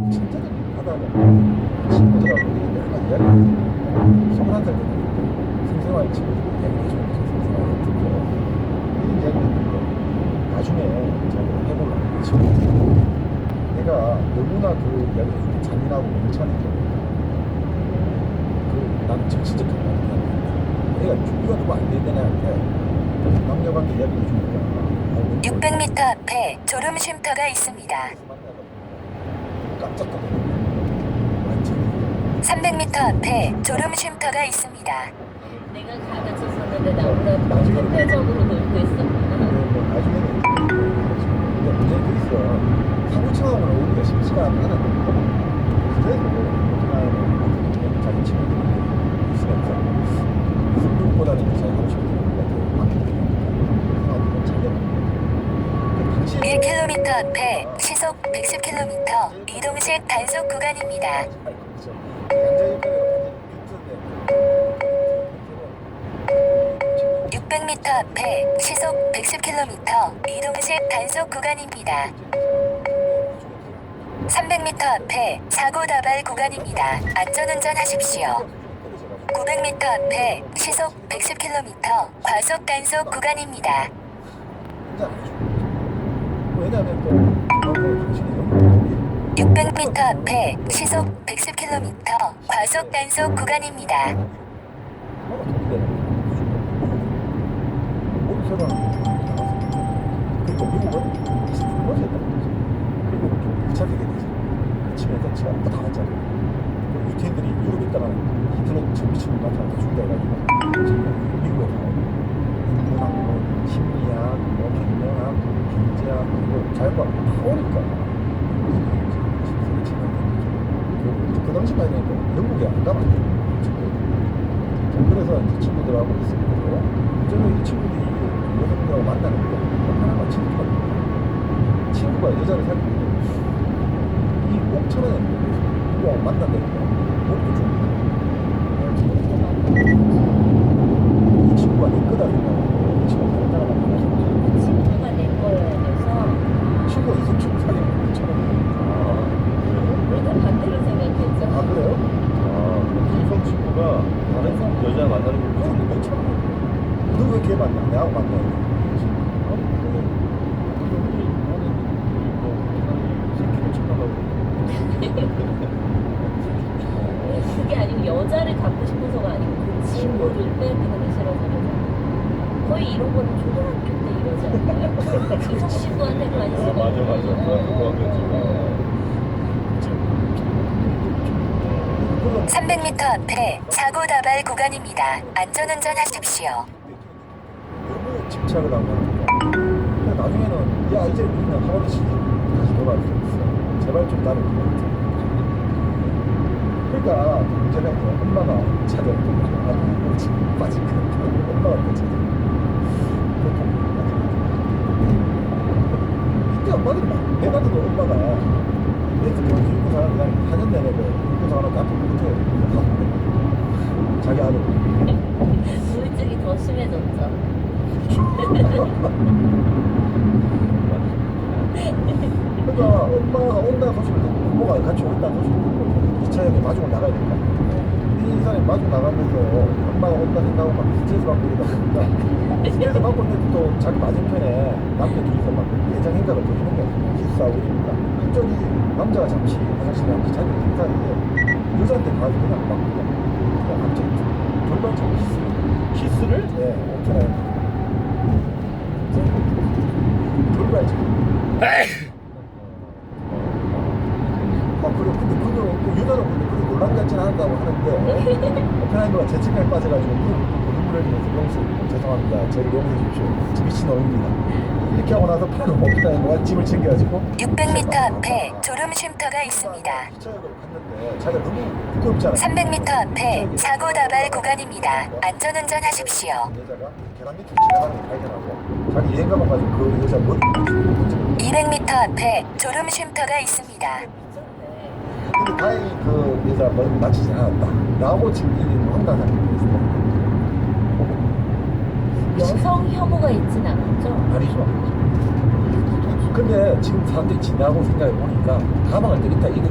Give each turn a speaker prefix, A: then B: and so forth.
A: 천천히 하다가 친구들하고 내가 이야기를 21살 때 생생활 친구들 이야기를 해주는 거죠. 생생활 듣고 이런 이야기를 했는데 나중에 자기가 해보려고 친구들 내가 너무나 그 이야기를 해주는 잔인하고 멍청한 나는 정신적 강박이야. 애가 준비가 너무 안 되는 애한테 남녀관계 이야기를 해주니까
B: 600m 앞에 졸음 쉼터가 있습니다.
A: 깜짝 놀랐네. 완전히
B: 300m 앞에 졸음 쉼터가 있습니다.
C: 내가 가르쳤었는데 나보다 선택적으로 놀고 있었구나.
A: 나중에는 근데 문제는 그 있어. 사고청하고는 오기가 쉽지가 않은 그래도 그냥 자기 친구들이 있으면서 승부보다는 자기 하고 싶은 것 같아요.
B: 1km 앞에 시속 110km 이동식 단속 구간입니다. 600m 앞에 시속 110km 이동식 단속 구간입니다. 300m 앞에 사고 다발 구간입니다. 안전운전 하십시오. 900m 앞에 시속 110km 과속 단속 구간입니다.
A: 왜냐하면 또 당신이
B: 600m 앞에 시속 110km 과속 단속 구간입니다.
A: 그리고 미국은 20%였다. 그리고 2차 대전에서 치면서 전부 다 왔잖아. 유태인들이 유럽에 있다가는 히틀러 미친 나타나서 죽다 해가지고 미국에 다 인문학, 심리학, 경영학, 경제학, 그리고 자연과학 다 오니까. 그 당시만 해도 영국에 안 가면 안 돼. 그래서 이제 친구들하고 있을 거고, 저는 이 친구들이 여성들하고 만나는데 하나가 친구가 친구가 여자를 사귀는데 이 옥천원에 누구하고 만난다니까 그것도 좀 이 친구가 내 거다 생각하고 이 친구가 다른 사람 만나서
C: 친구가 내 거여야 돼서
A: 친구가 이성 친구 사귀는 거 처럼
C: 내가 반대로 생각했죠.
A: 아 그래요?
D: 이성 친구가 다른 여자 만나는 거
A: 그럼 내 처럼 너왜 걔 만나? 내하고 만나야 돼.
C: 그게 아니고 여자를 갖고 싶어서가 아니고 그 친구를 빼기는 싫어서 그래서 거의 이런 거는 초등학교 때 이러지 않나요? 이성 친구한테 관심이
D: 맞아. 그거 하겠지.
B: 300m 앞에 사고 다발 구간입니다. 안전운전 하십시오.
A: 너무 집착을 하고 하니까 나중에는 야 이제 우리는 하원이 다시 돌아갈 수 있어. 제발 좀 나를 그만둬. 그러니까 문제가 이제 엄마가 찾아오는 거죠. 아니 지금 빠진 거 엄마가 또 찾아오는 이때 엄마들이 막 내가 봐도 엄마가 얘들 뭐 교육고 사람 그냥 4년 내내 교육고 사람 나한테 못해 자기 아들
C: 우울증이 더 심해졌죠.
A: 그러니까 엄마가 온다는 소식을 듣고 부모가 같이 온다는 소식을 듣고 2차역에 마중을 나가야 되니까 이 사람이 마중 나가면서 엄마가 온다 생각하고 막 스트레스 받고 이러다 보니까 스트레스 받고 있는데 또 자기 맞은편에 남자 둘이서 막 예장 행각을 또 하는 거야. 키스하고 이러니까 한쪽이 남자가 잠시 화장실에 앉아 자기 행사인데 여자한테 가서 그냥 막 그냥 갑자기 돌발적으로 키스를? 네, 오케이. 돌발적으로 근데 그 여자는 근데 그게 논란 같지는 않다고 하는데 오펜하이머가 죄책감에 빠져가지고 눈물을 흘리면서 용서 죄송합니다 저를 용서해 주십시오 저 미친놈입니다 이렇게 하고 나서 바로 오펜하이머가 짐을 챙겨가지고
B: 600m 앞에 졸음 쉼터가 있습니다.
A: 기차역을 갔는데 자기가 너무 부끄럽잖아
B: 300m 앞에 사고 다발 구간입니다. 안전운전 하십시오.
A: 여자가 계단 밑을 지나가는 걸 발견하고 자기 여행 가방 가지고 그 여자 머리 맞추고
B: 200m 앞에 졸음 쉼터가 있습니다.
A: 근데 다행히 그 여자 머리 맞추지 않았다 나하고 지금 이 황당한
C: 여성 혐오가 있진 않았죠.
A: 아니죠. 근데 지금 사람들이 지나고 생각해 보니까 가방을 들이다 이거